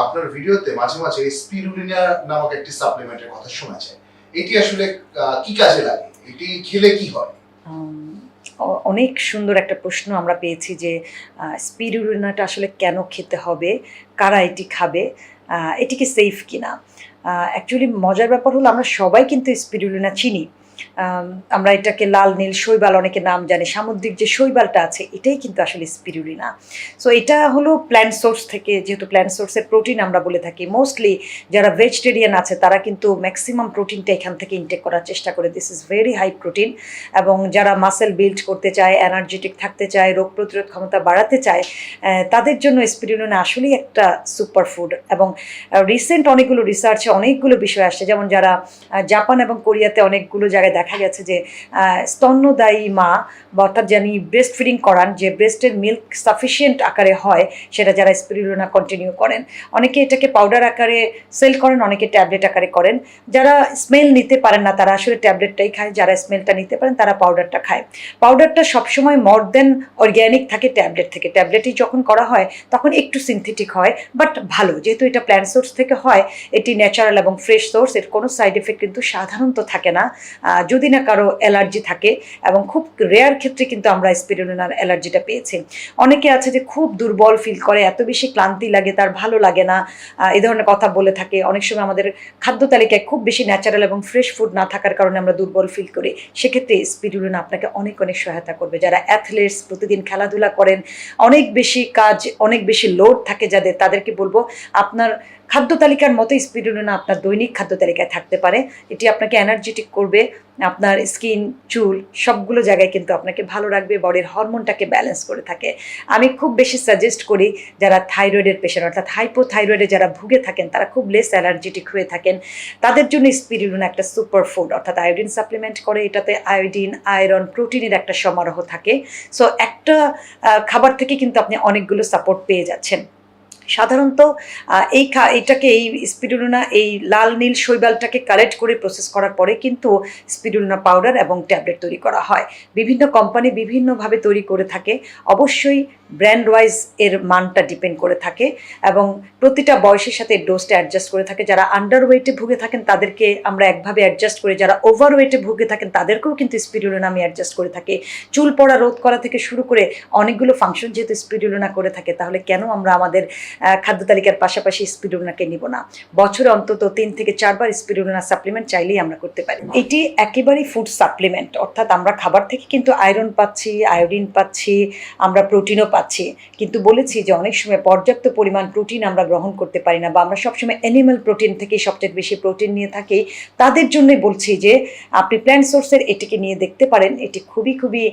আপনার ভিডিওতে মাঝে মাঝে স্পিরুলিনা নামক একটি সাপ্লিমেন্টের কথা শোনা যায়। এটি আসলে কি কাজে লাগে? এটি খেলে কি হয়? অনেক সুন্দর একটা প্রশ্ন আমরা পেয়েছি যে স্পিরুলিনাটা আসলে কেন খেতে হবে, কারা এটি খাবে, এটি কি সেফ কিনা। অ্যাকচুয়ালি মজার ব্যাপার হলো আমরা সবাই কিন্তু স্পিরুলিনা চিনি। আমরা এটাকে লাল নীল শৈবাল অনেকে নাম জানি, সামুদ্রিক যে শৈবালটা আছে এটাই কিন্তু আসলে স্পিরুলিনা। সো এটা হলো প্ল্যান্ট সোর্স থেকে, যেহেতু প্ল্যান্ট সোর্সের প্রোটিন আমরা বলে থাকি, মোস্টলি যারা ভেজিটেরিয়ান আছে তারা কিন্তু ম্যাক্সিমাম প্রোটিনটা এখান থেকে ইনটেক করার চেষ্টা করে। This is very high protein. এবং যারা মাসেল বিল্ড করতে চায়, এনার্জেটিক থাকতে চায়, রোগ প্রতিরোধ ক্ষমতা বাড়াতে চায়, তাদের জন্য স্পিরুলিনা আসলেই একটা সুপার ফুড। এবং রিসেন্ট অনেকগুলো রিসার্চে অনেকগুলো বিষয় আসছে, যেমন যারা জাপান এবং কোরিয়াতে অনেকগুলো জায়গায় দেখা গেছে যে স্তন্যদায়ী মা বা অর্থাৎ জানি ব্রেস্ট ফিডিং করান, যে ব্রেস্টের মিল্ক সাফিসিয়েন্ট আকারে হয়, সেটা যারা স্পিরুলিনা কন্টিনিউ করেন, অনেকে এটাকে পাউডার আকারে সেল করেন, অনেকে ট্যাবলেট আকারে করেন। যারা স্মেল নিতে পারেন না তারা আসলে ট্যাবলেটটাই খায়, যারা স্মেলটা নিতে পারেন তারা পাউডারটা খায়। পাউডারটা সবসময় মোর দেন অর্গ্যানিক থাকে ট্যাবলেট থেকে। ট্যাবলেটই যখন করা হয় তখন একটু সিনথেটিক হয়, বাট ভালো, যেহেতু এটা প্ল্যান্ট সোর্স থেকে হয়, এটি ন্যাচারাল এবং ফ্রেশ সোর্স, এর কোনো সাইড এফেক্ট কিন্তু সাধারণত থাকে না, যদি না কারো অ্যালার্জি থাকে। এবং খুব রেয়ার ক্ষেত্রে কিন্তু আমরা স্পিরুলিনার অ্যালার্জিটা পেয়েছি। অনেকে আছে যে খুব দুর্বল ফিল করে, এত বেশি ক্লান্তি লাগে, তার ভালো লাগে না, এই ধরনের কথা বলে থাকে। অনেক সময় আমাদের খাদ্য তালিকায় খুব বেশি ন্যাচারাল এবং ফ্রেশ ফুড না থাকার কারণে আমরা দুর্বল ফিল করি। সেক্ষেত্রে স্পিরুলিনা আপনাকে অনেক অনেক সহায়তা করবে। যারা অ্যাথলেটস, প্রতিদিন খেলাধুলা করেন, অনেক বেশি কাজ, অনেক বেশি লোড থাকে যাদের, তাদেরকে বলবো আপনার খাদ্য তালিকার মতো স্পিরুলিনা আপনার দৈনিক খাদ্য তালিকায় থাকতে পারে। এটি আপনাকে এনার্জেটিক করবে, আপনার স্কিন, চুল সবগুলো জায়গায় কিন্তু আপনাকে ভালো রাখবে, বডির হরমোনটাকে ব্যালেন্স করে থাকে। আমি খুব বেশি সাজেস্ট করি যারা থাইরয়েডের পেশেন্ট অর্থাৎ হাইপোথাইরয়েডে যারা ভুগে থাকেন, তারা খুব লেস অ্যালার্জেটিক হয়ে থাকেন, তাদের জন্য স্পিরুলিনা একটা সুপার ফুড। অর্থাৎ আয়োডিন সাপ্লিমেন্ট করে, এটাতে আয়োডিন, আয়রন, প্রোটিনের একটা সমারোহ থাকে। সো একটা খাবার থেকে কিন্তু আপনি অনেকগুলো সাপোর্ট পেয়ে যাচ্ছেন। সাধারণত এইটাকে, এই স্পিরুলিনা, এই লাল নীল শৈবালটাকে কালেক্ট করে প্রসেস করার পরে কিন্তু স্পিরুলিনা পাউডার এবং ট্যাবলেট তৈরি করা হয়। বিভিন্ন কোম্পানি বিভিন্নভাবে তৈরি করে থাকে, অবশ্যই ব্র্যান্ড ওয়াইজ এর মানটা ডিপেন্ড করে থাকে এবং প্রতিটা বয়সের সাথে ডোজটা অ্যাডজাস্ট করে থাকে। যারা আন্ডার ওয়েটে ভুগে থাকেন তাদেরকে আমরা একভাবে অ্যাডজাস্ট করি, যারা ওভার ওয়েটে ভুগে থাকেন তাদেরকেও কিন্তু স্পিরুলিনা আমি অ্যাডজাস্ট করে থাকি। চুল পড়া রোধ করা থেকে শুরু করে অনেকগুলো ফাংশন যেহেতু স্পিরুলিনা করে থাকে, তাহলে কেন আমরা আমাদের খাদ্য তালিকার পাশাপাশি স্পিরুলিনাকে নিব না? বছরে অন্তত 3 থেকে 4 বার স্পিরুলিনা সাপ্লিমেন্ট চাইলেই আমরা করতে পারি। এটি একেবারেই ফুড সাপ্লিমেন্ট, অর্থাৎ আমরা খাবার থেকে কিন্তু আয়রন পাচ্ছি, আয়োডিন পাচ্ছি, আমরা প্রোটিনও পাচ্ছি। কিন্তু বলেছি যে অনেক সময় পর্যাপ্ত পরিমাণ প্রোটিন আমরা গ্রহণ করতে পারি না, বা আমরা সবসময় অ্যানিম্যাল প্রোটিন থেকেই সবচেয়ে বেশি প্রোটিন নিয়ে থাকি। তাদের জন্যই বলছি যে আপনি প্ল্যান্ট সোর্সের এটিকে নিয়ে দেখতে পারেন। এটি খুবই খুবই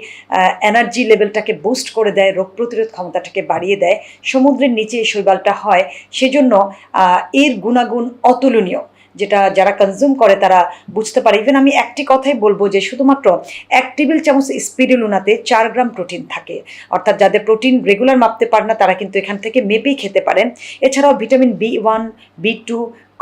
এনার্জি লেভেলটাকে বুস্ট করে দেয়, রোগ প্রতিরোধ ক্ষমতাটাকে বাড়িয়ে দেয়। সমুদ্রের নিচে এই শৈবালটা হয়, সেজন্য এর গুণাগুণ অতুলনীয়, যেটা যারা কনজিউম করে তারা বুঝতে পারে। ইভেন আমি একটি কথাই বলবো যে শুধুমাত্র 1 টেবিল চামচ স্পিরুলিনাতে 4 গ্রাম প্রোটিন থাকে। অর্থাৎ যাদের প্রোটিন রেগুলার মাপতে পারে না তারা কিন্তু এখান থেকে মেপেই খেতে পারেন। এছাড়াও vitamin B1, B2,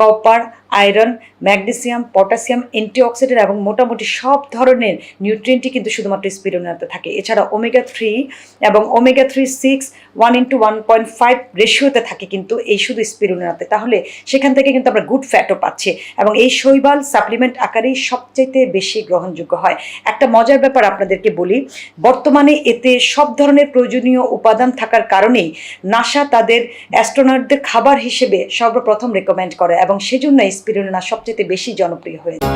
copper, iron, magnesium, potassium, antioxidant এবং মোটামুটি সব ধরনের নিউট্রিয়েন্টই কিন্তু শুধুমাত্র স্পিরুলিনাতে থাকে। এছাড়া ওমেগা-3 এবং ওমেগা-3-6 1:1.5 রেশিওতে থাকে কিন্তু এই শুধু স্পিরুলিনাতে। তাহলে সেখান থেকে কিন্তু আমরা গুড ফ্যাটও পাচ্ছি এবং এই শৈবাল সাপ্লিমেন্ট আকারেই সবচাইতে বেশি গ্রহণযোগ্য হয়। একটা মজার ব্যাপার আপনাদেরকে বলি, বর্তমানে এতে সব ধরনের প্রয়োজনীয় উপাদান থাকার কারণেই নাসা তাদের অ্যাস্ট্রোনটদের খাবার হিসেবে সর্বপ্রথম রেকমেন্ড করে এবং সেজন্য স্পিরুলিনা সবচেয়ে বেশি জনপ্রিয় হয়েছে।